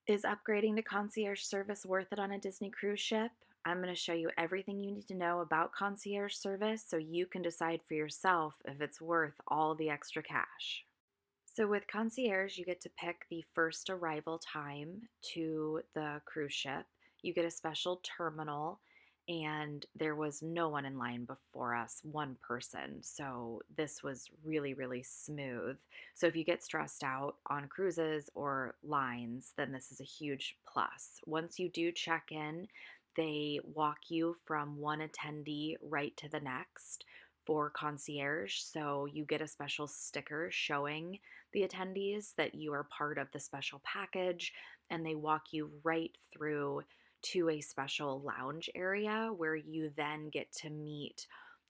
Is upgrading to concierge service worth it on a Disney cruise ship? I'm going to show you everything you need to know about concierge service so you can decide for yourself if it's worth all the extra cash. So, with concierge, you get to pick the first arrival time to the cruise ship. You get a special terminal, and there was no one in line before us, one person. So, this was really, really smooth. So, if you get stressed out on cruises or lines, then this is a huge plus. Once you do check in, they walk you from one attendee right to the next for concierge. So, you get a special sticker showing the attendees that you are part of the special package, and they walk you right through to a special lounge area where you then get to meet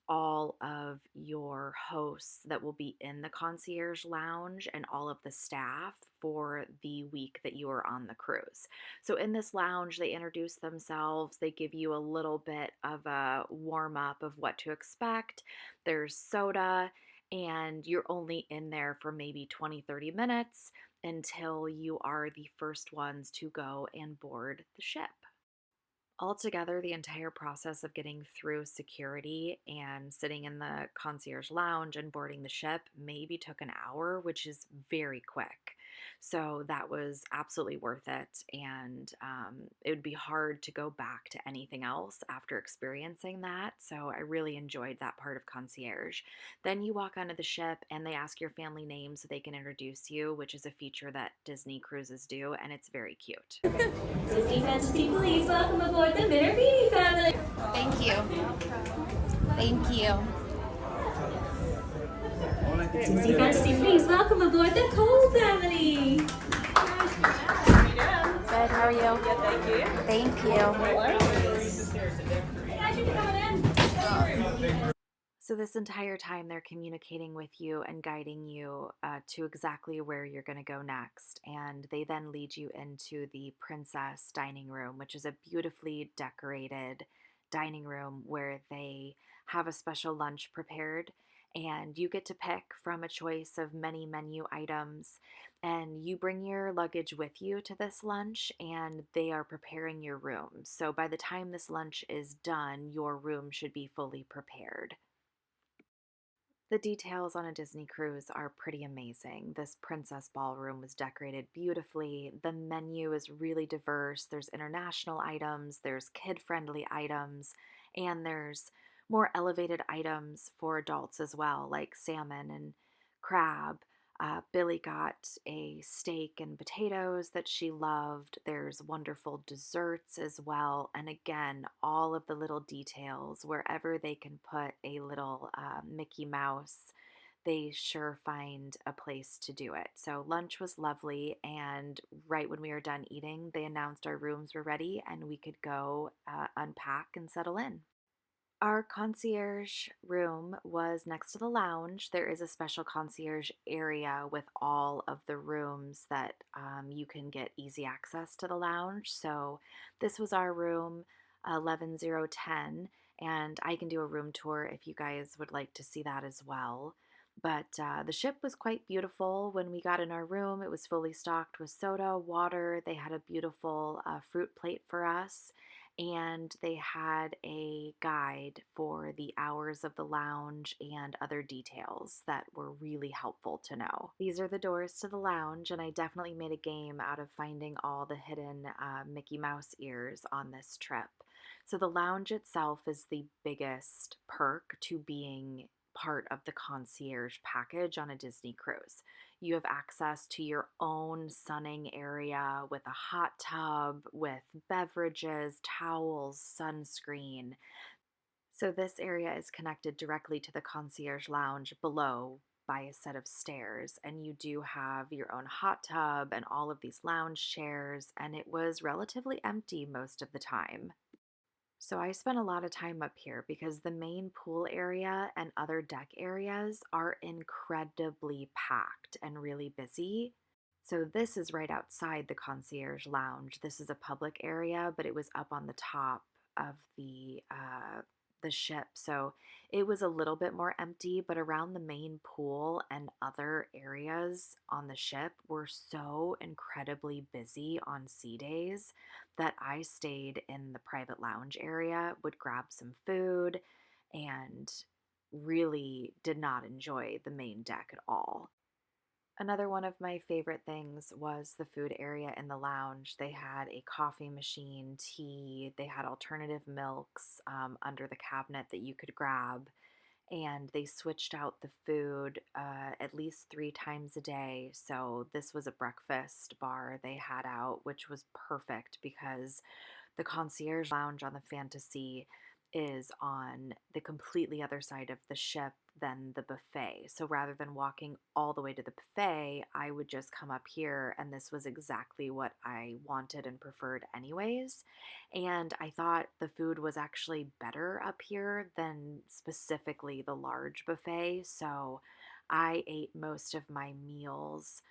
all of your hosts that will be in the concierge lounge and all of the staff for the week that you are on the cruise. So, in this lounge, they introduce themselves, they give you a little bit of a warm up of what to expect. There's soda, and you're only in there for maybe 20-30 minutes until you are the first ones to go and board the ship. Altogether, the entire process of getting through security and sitting in the concierge lounge and boarding the ship maybe took an hour, which is very quick. So that was absolutely worth it. And it would be hard to go back to anything else after experiencing that. So I really enjoyed that part of concierge. Then you walk onto the ship and they ask your family name so they can introduce you, which is a feature that Disney cruises do, and it's very cute. Disney Fantasy Police, welcome aboard the Bitterbee family. Thank you. Thank you. Disney Fantasy Police, welcome aboard the Cole family. Good. How are you? Yeah, thank you. Thank you. Hey guys, you coming in? So, this entire time, they're communicating with you and guiding you to exactly where you're going to go next. And they then lead you into the princess dining room, which is a beautifully decorated dining room where they have a special lunch prepared. And you get to pick from a choice of many menu items. And you bring your luggage with you to this lunch, and they are preparing your room. So, by the time this lunch is done, your room should be fully prepared. The details on a Disney cruise are pretty amazing. This princess ballroom was decorated beautifully. The menu is really diverse. There's international items, there's kid friendly items, and there's more elevated items for adults as well, like salmon and crab. Billy got a steak and potatoes that she loved. There's wonderful desserts as well. And again, all of the little details, wherever they can put a little Mickey Mouse, they sure find a place to do it. So lunch was lovely. And right when we were done eating, they announced our rooms were ready and we could go unpack and settle in. Our concierge room was next to the lounge. There is a special concierge area with all of the rooms that you can get easy access to the lounge. So this was our room 11010, and I can do a room tour if you guys would like to see that as well. But the ship was quite beautiful. When we got in our room, it was fully stocked with soda, water. They had a beautiful fruit plate for us, and they had a guide for the hours of the lounge and other details that were really helpful to know. These are the doors to the lounge, and I definitely made a game out of finding all the hidden Mickey Mouse ears on this trip. So, the lounge itself is the biggest perk to being part of the concierge package on a Disney cruise. You have access to your own sunning area with a hot tub, with beverages, towels, sunscreen. So, this area is connected directly to the concierge lounge below by a set of stairs. And you do have your own hot tub and all of these lounge chairs. And it was relatively empty most of the time. So I spent a lot of time up here because the main pool area and other deck areas are incredibly packed and really busy. So this is right outside the concierge lounge. This is a public area, but it was up on the top of the the ship, so it was a little bit more empty, but around the main pool and other areas on the ship were so incredibly busy on sea days that I stayed in the private lounge area, would grab some food, and really did not enjoy the main deck at all. Another one of my favorite things was the food area in the lounge. They had a coffee machine, tea, they had alternative milks under the cabinet that you could grab, and they switched out the food at least 3 times a day. So, this was a breakfast bar they had out, which was perfect because the concierge lounge on the Fantasy is on the completely other side of the ship than the buffet. So rather than walking all the way to the buffet, I would just come up here, and this was exactly what I wanted and preferred, anyways. And I thought the food was actually better up here than specifically the large buffet. So I ate most of my meals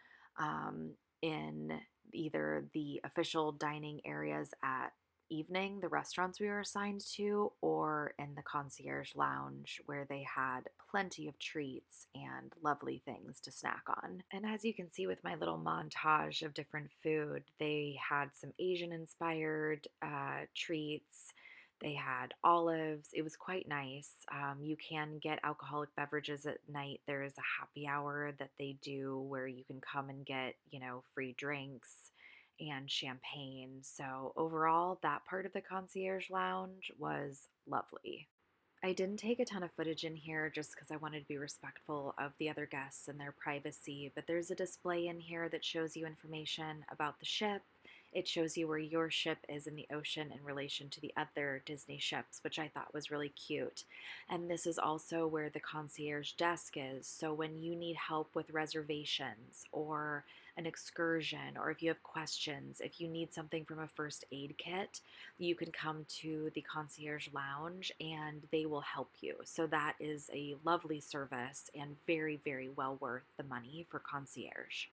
in either the official dining areas at evening, the restaurants we were assigned to, or in the concierge lounge where they had plenty of treats and lovely things to snack on. And as you can see with my little montage of different food, they had some Asian inspired treats. They had olives. It was quite nice. You can get alcoholic beverages at night. There is a happy hour that they do where you can come and get, free drinks and champagne. So, overall, that part of the concierge lounge was lovely. I didn't take a ton of footage in here just because I wanted to be respectful of the other guests and their privacy, but there's a display in here that shows you information about the ship. It shows you where your ship is in the ocean in relation to the other Disney ships, which I thought was really cute. And this is also where the concierge desk is. So when you need help with reservations or an excursion, or if you have questions, if you need something from a first aid kit, you can come to the concierge lounge and they will help you. So that is a lovely service and very, very well worth the money for concierge.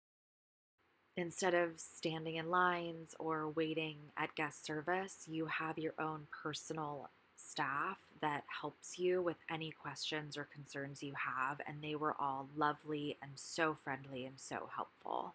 Instead of standing in lines or waiting at guest service, you have your own personal staff that helps you with any questions or concerns you have, and they were all lovely and so friendly and so helpful.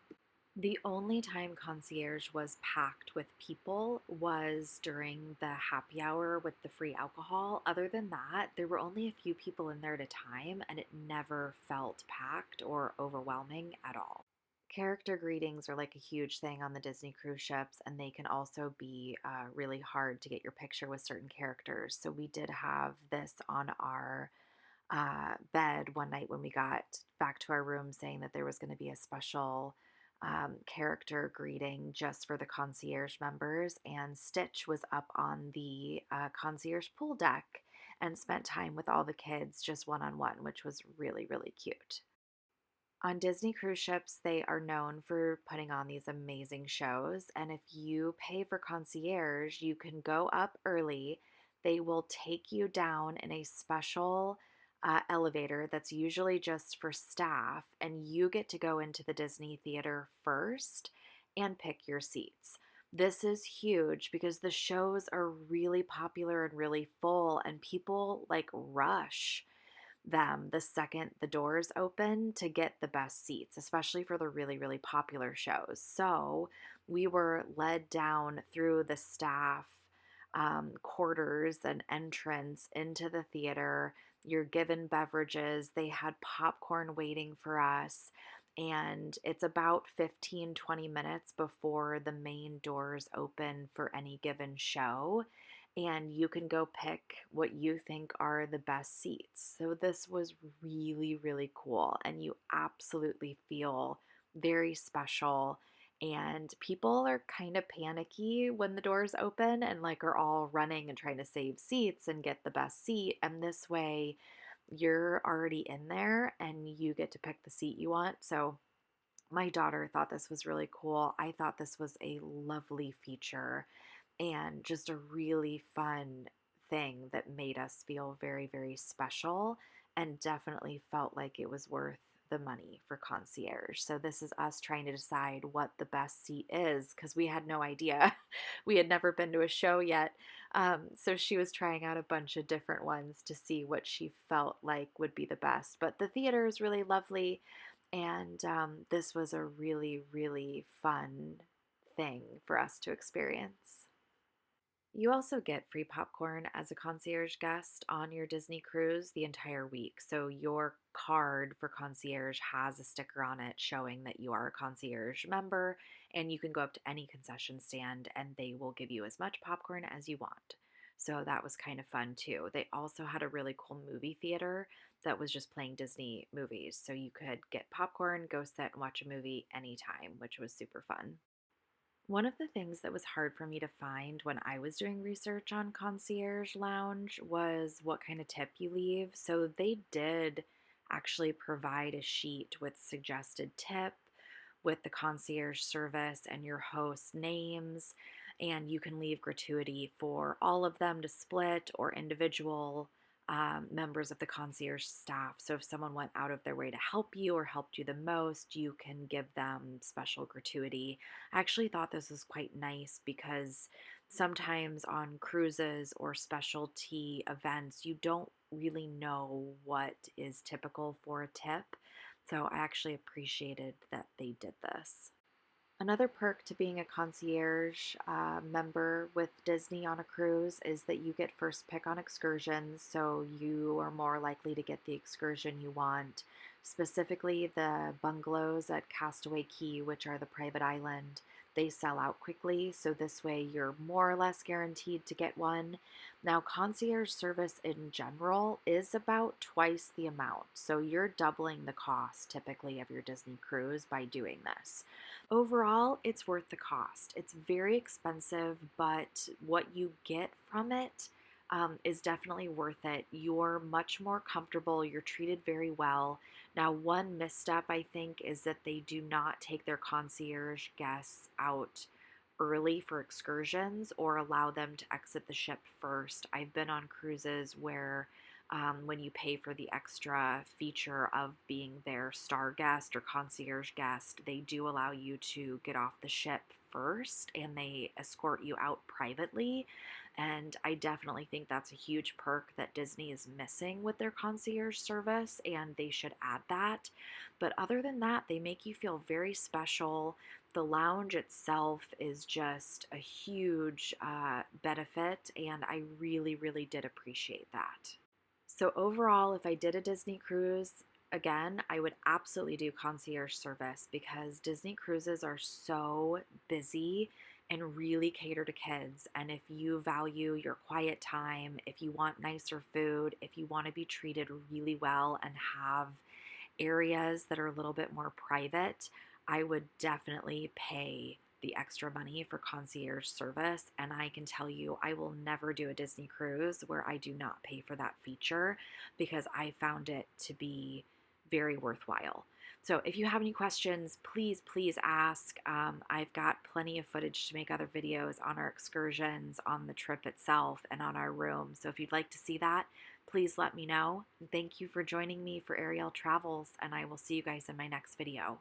The only time concierge was packed with people was during the happy hour with the free alcohol. Other than that, there were only a few people in there at a time, and it never felt packed or overwhelming at all. Character greetings are like a huge thing on the Disney cruise ships, and they can also be really hard to get your picture with certain characters. So we did have this on our bed one night when we got back to our room, saying that there was going to be a special character greeting just for the concierge members. And Stitch was up on the concierge pool deck and spent time with all the kids just one on one, which was really, really cute. On Disney cruise ships, they are known for putting on these amazing shows. And if you pay for concierge, you can go up early. They will take you down in a special elevator that's usually just for staff, and you get to go into the Disney theater first and pick your seats. This is huge because the shows are really popular and really full, and people like rush them the second the doors open to get the best seats, especially for the really, really popular shows. So we were led down through the staff quarters and entrance into the theater. You're given beverages. They had popcorn waiting for us. And it's about 15-20 minutes before the main doors open for any given show, and you can go pick what you think are the best seats. So this was really, really cool, and you absolutely feel very special. And people are kind of panicky when the doors open and like are all running and trying to save seats and get the best seat. And this way, you're already in there and you get to pick the seat you want. So my daughter thought this was really cool. I thought this was a lovely feature and just a really fun thing that made us feel very, very special, and definitely felt like it was worth the money for concierge. So this is us trying to decide what the best seat is because we had no idea. We had never been to a show yet. So she was trying out a bunch of different ones to see what she felt like would be the best. But the theater is really lovely, and this was a really, really fun thing for us to experience. You also get free popcorn as a concierge guest on your Disney cruise the entire week. So your card for concierge has a sticker on it showing that you are a concierge member, and you can go up to any concession stand and they will give you as much popcorn as you want. So that was kind of fun too. They also had a really cool movie theater that was just playing Disney movies. So you could get popcorn, go sit and watch a movie anytime, which was super fun. One of the things that was hard for me to find when I was doing research on Concierge Lounge was what kind of tip you leave. So they did actually provide a sheet with suggested tip, with the concierge service and your host names, and you can leave gratuity for all of them to split or individual members of the concierge staff. So if someone went out of their way to help you or helped you the most, you can give them special gratuity. I actually thought this was quite nice because sometimes on cruises or specialty events, you don't really know what is typical for a tip. So I actually appreciated that they did this. Another perk to being a concierge member with Disney on a cruise is that you get first pick on excursions, so you are more likely to get the excursion you want. Specifically, the bungalows at Castaway Cay, which are the private island, they sell out quickly, so this way you're more or less guaranteed to get one. Now, concierge service in general is about twice the amount, so you're doubling the cost typically of your Disney cruise by doing this. Overall, it's worth the cost. It's very expensive, but what you get from it is definitely worth it. You're much more comfortable. You're treated very well. Now, one misstep I think is that they do not take their concierge guests out early for excursions or allow them to exit the ship first. I've been on cruises where when you pay for the extra feature of being their star guest or concierge guest, they do allow you to get off the ship first and they escort you out privately. And I definitely think that's a huge perk that Disney is missing with their concierge service, and they should add that. But other than that, they make you feel very special. The lounge itself is just a huge benefit, and I really, really did appreciate that. So overall, if I did a Disney cruise, again, I would absolutely do concierge service because Disney cruises are so busy and really cater to kids. And if you value your quiet time, if you want nicer food, if you want to be treated really well and have areas that are a little bit more private, I would definitely pay the extra money for concierge service. And I can tell you, I will never do a Disney cruise where I do not pay for that feature because I found it to be very worthwhile. So if you have any questions, please, please ask. I've got plenty of footage to make other videos on our excursions, on the trip itself, and on our room. So if you'd like to see that, please let me know. And thank you for joining me for Ariel Travels, and I will see you guys in my next video.